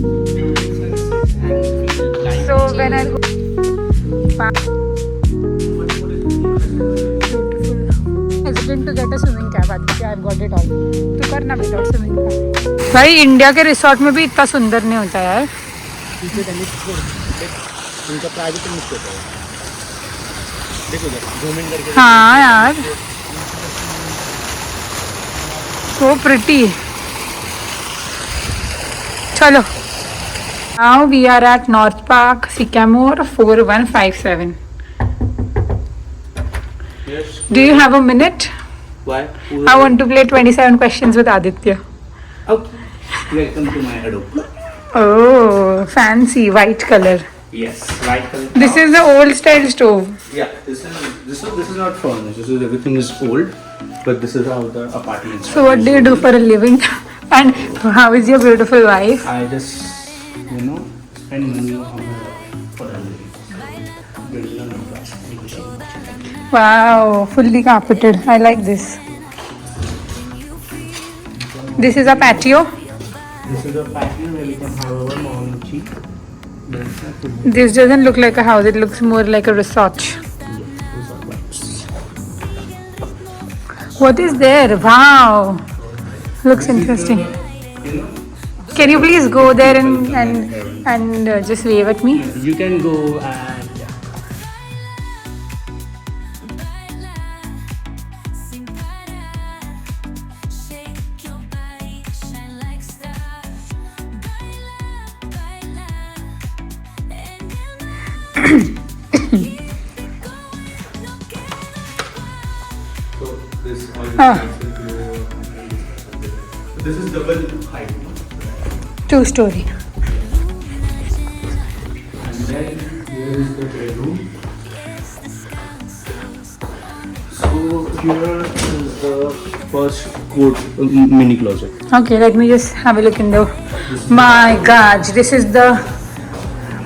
So when I go, beautiful. Hesitant to get a swimming cap. Aditya, I've got it all. तू करना बेटा swimming cap. भाई India के resort में भी इतना सुंदर नहीं होता यार. उनका प्राइवेट मिस होता है. देखो जूम इन करके. हाँ यार. So pretty. चलो. Now we are at North Park, Sycamore 4157. Yes. Do you have a minute? Why? I want to play 27 questions with Aditya. Okay. Welcome to my Adobe. Oh, fancy white color. Yes, white color. This is the old style stove. Yeah, this is not furnished. This is everything is old, but this is how the apartment. So what do you do for a living? And how is your beautiful wife? I just spend money on for a living. Building a new class. Wow, fully carpeted. I like this. This is a patio. This is a patio where we can have our morning tea. This doesn't look like a house. It looks more like a resort. What is there? Wow. Looks interesting. Can you please go there and just wave at me? You can go and so this this is double height. 2-story. And then here is the bedroom. So here is the first coat mini closet. Okay, let me just have a look in there. My God, this is the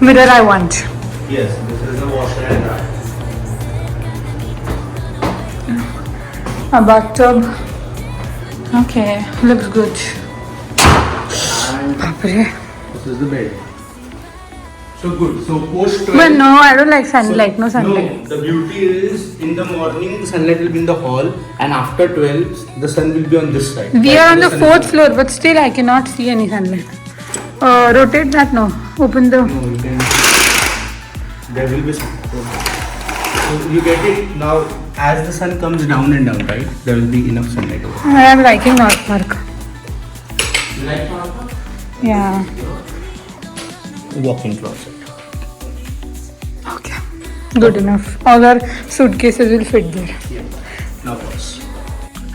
mirror I want. Yes, this is the washer and dryer. A bathtub. Okay, looks good. And Baapre. this is the bed. So good. So post 12. But no, I don't like sunlight. No sunlight. No, the beauty is in the morning the sunlight will be in the hall, and after 12 the sun will be on this side. We Right, are on so the sun is 4th floor, but still I cannot see any sunlight. Rotate that, no. Open the. No, you can. There will be sun. So you get it now. As the sun comes down and down, right? There will be enough sunlight over. I am liking North Park. You like Martha? Yeah. Walk-in closet. Okay. Good enough. All our suitcases will fit there. Yeah. Now pause.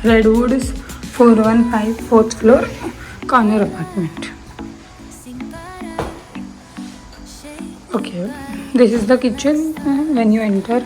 Redwood is 415, 4th floor, corner apartment. Okay. This is the kitchen when you enter.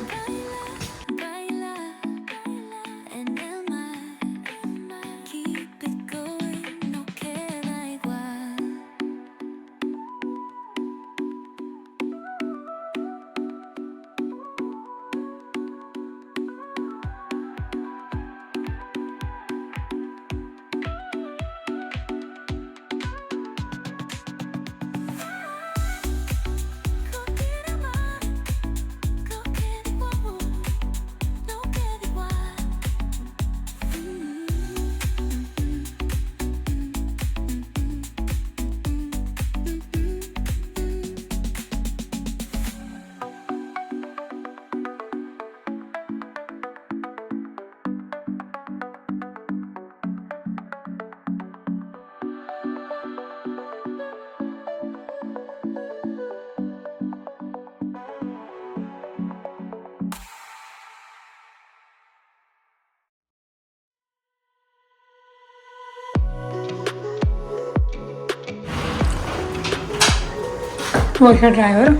Washer dryer.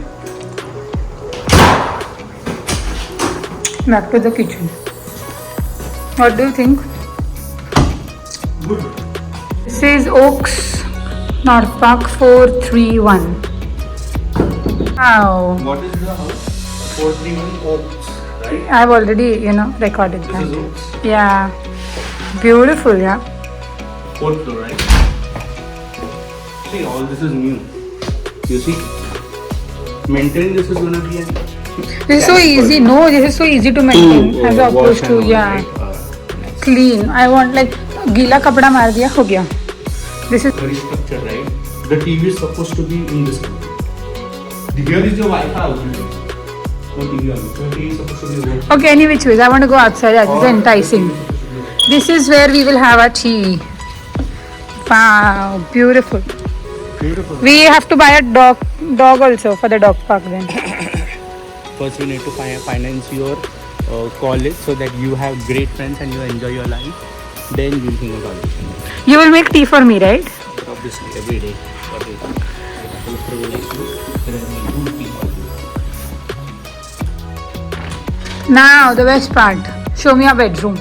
Back to the kitchen. What do you think? Good. This is Oaks, North Park 431. Wow. What is the house? 431 Oaks, right? I've already, recorded This that. is Oaks. Yeah. Beautiful, yeah. 4th floor, right? See, all this is new. You see, maintaining this is gonna be an. This is so easy. No, this is so easy to maintain as opposed to Nice. clean. I want like गीला कपड़ा मार दिया हो गया. This is Very structured, right? The TV is supposed to be in this room. Here is your Wi-Fi outlet. No TV on. So TV is supposed to be over. okay. Any which ways, I want to go outside. That is enticing. This is where we will have our tea. Wow, beautiful. Beautiful. We have to buy a dog also for the dog park then. First, you need to finance your college so that you have great friends and you enjoy your life. Then you think about it. You will make tea for me, right? Obviously, every day. Now the best part. Show me our bedroom.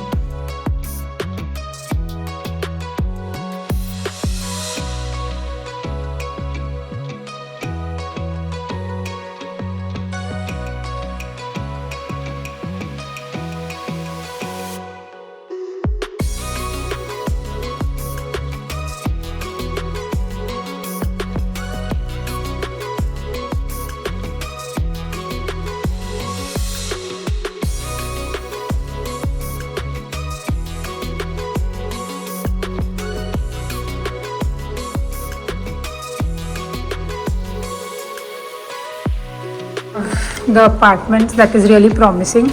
The apartment that is really promising.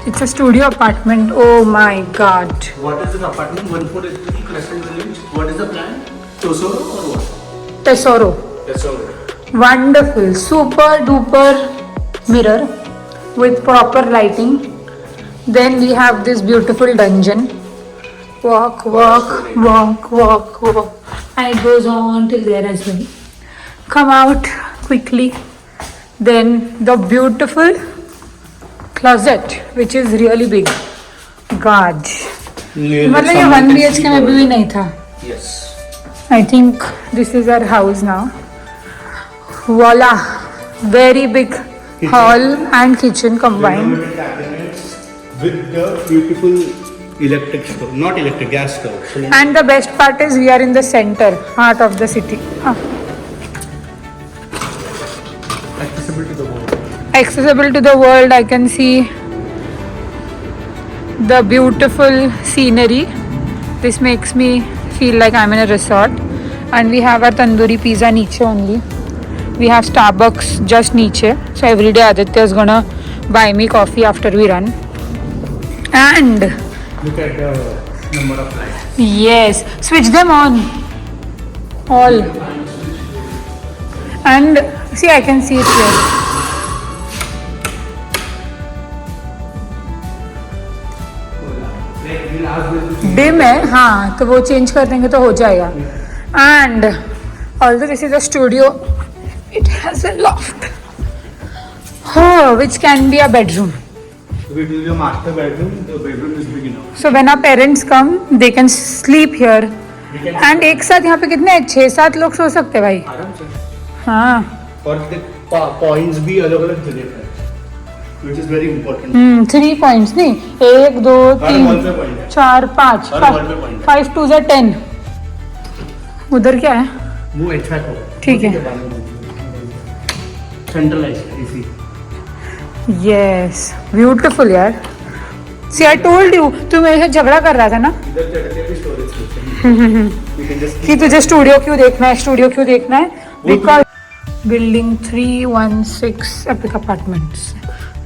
It's a studio apartment. Oh my god. What is this apartment? 1483 Crescent Village. What is the plan? Tosoro or what? Tesoro. Tesoro. Wonderful. Super duper mirror with proper lighting. Then we have this beautiful dungeon. Walk, walk, walk, walk, walk. And it goes on till there as well. Come out quickly. Then the beautiful closet, which is really big. God. मतलब ये 1 BHK में भी नहीं था. Yes. I think this is our house now. Voila. Very big hall and kitchen combined. With the beautiful electric stove, not electric, gas stove. And the best part is we are in the center, heart of the city. Accessible to the world. Accessible to the world. I can see the beautiful scenery. This makes me feel like I'm in a resort. And we have our tandoori pizza niche only. We have Starbucks just niche. So every day Aditya is gonna buy me coffee after we run. And Look at the number of lights. yes, switch them on. All. And see, I can see it here. Dim है हाँ तो वो change कर देंगे तो हो जाएगा and also this is a studio it has a loft which can be a bedroom. It will be a master bedroom. The bedroom is big enough. So when our parents come they can sleep here. And एक साथ यहाँ पे कितने 6-7 लोग सो सकते हैं भाई. आराम से. हाँ. और पॉइंट्स भी अलग-अलग जगह पे. Which is very important. 3 points नहीं 1 2 3 4 5 5 2 are 10. उधर क्या है? वो HVAC होगा. ठीक है. Centralized AC. Yes, beautiful यार. See, I told you, तू मेरे से झगड़ा कर रहा था ना इधर चढ़ के भी स्टोरेज कि तुझे स्टूडियो क्यों देखना है, स्टूडियो क्यों देखना है? Because building 316 epic apartments.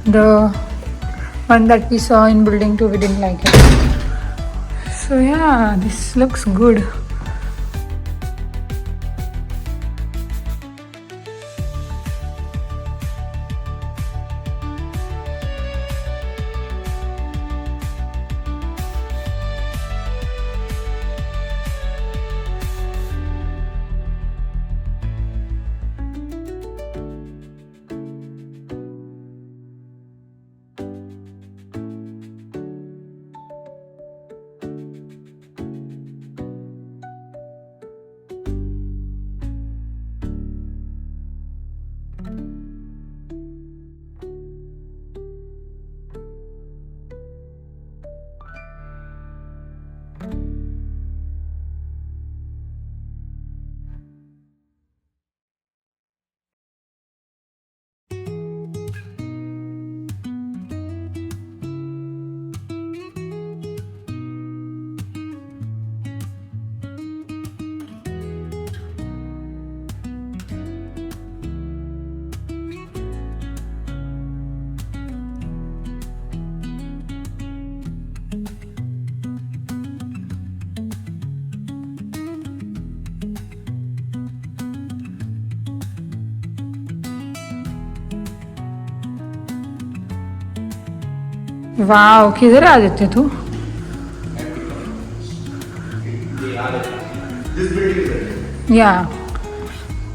The one that we saw in building 2 we didn't like it. So yeah, this looks good. Wow, किधर आ जाते तू? This building is ready. Yeah,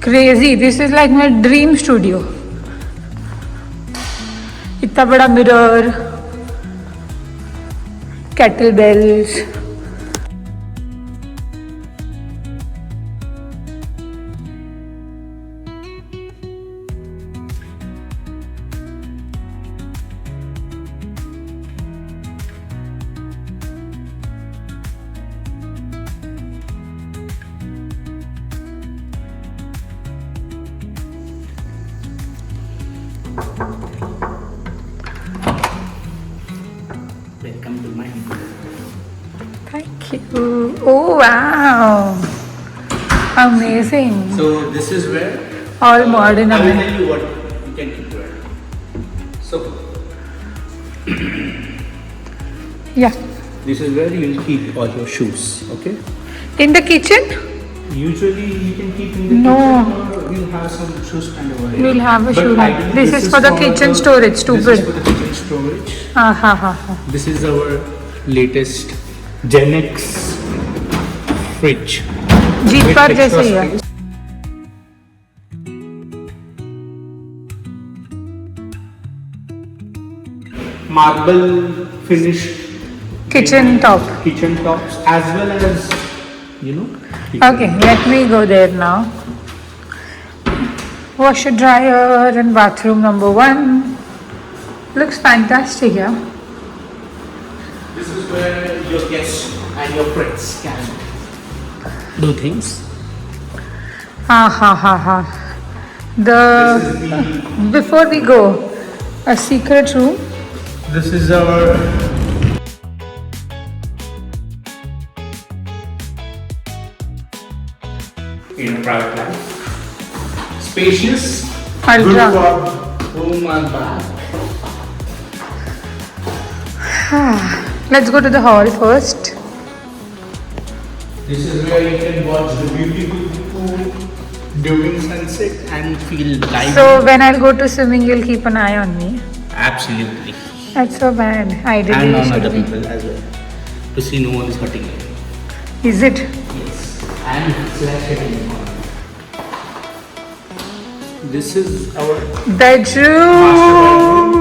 crazy. This is like my dream studio. इतना बड़ा mirror, kettle bells. Welcome to my home. Thank you. Oh wow, amazing. So this is where All modern. I will tell you what you can keep there. So Yeah. this is where you will keep all your shoes. Okay. In the kitchen, Usually you can keep in the No. kitchen or we'll have some shoes kind of over here. we'll have a But shoe rack. ideally This is for the kitchen storage. This Stupid. is for the kitchen storage. Ha ha ha ha. This is our latest Gen X fridge. Jeep with पर extra जैसे ही है. space. Marble finished Kitchen top. kitchen tops as well as kitchen. Okay, let me go there now. Washer dryer and bathroom number 1. Looks fantastic here. This is where your guests and your friends can do things. Ha ha ha ha. Before we go, a secret room. This is our in private life. Spacious, Ultra. good for home and bath. Let's go to the hall first. This is where you can watch the beautiful pool during sunset and feel live. So when I'll go to swimming, you'll keep an eye on me. Absolutely. That's so bad. Ideally, And you on should other be. people as well. To see no one is hurting you. Is it? Yes. And slash hitting you. This is our Bedroom.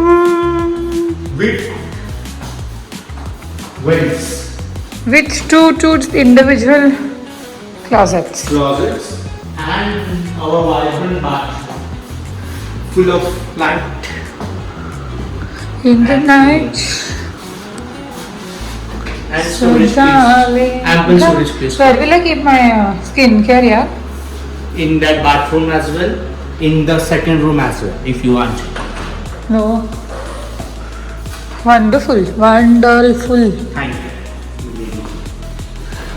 with vents, With two individual closets. closets, and our vibrant bathroom full of light. In the night. And storage space. Ample storage space. Where will I keep my skincare? Yeah. In that bathroom as well. In the second room as well, if you want. No. Wonderful. Wonderful. Thank you.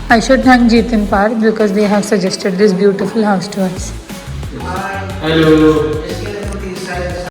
I should thank Jeetin Park because they have suggested this beautiful house to us. Hello.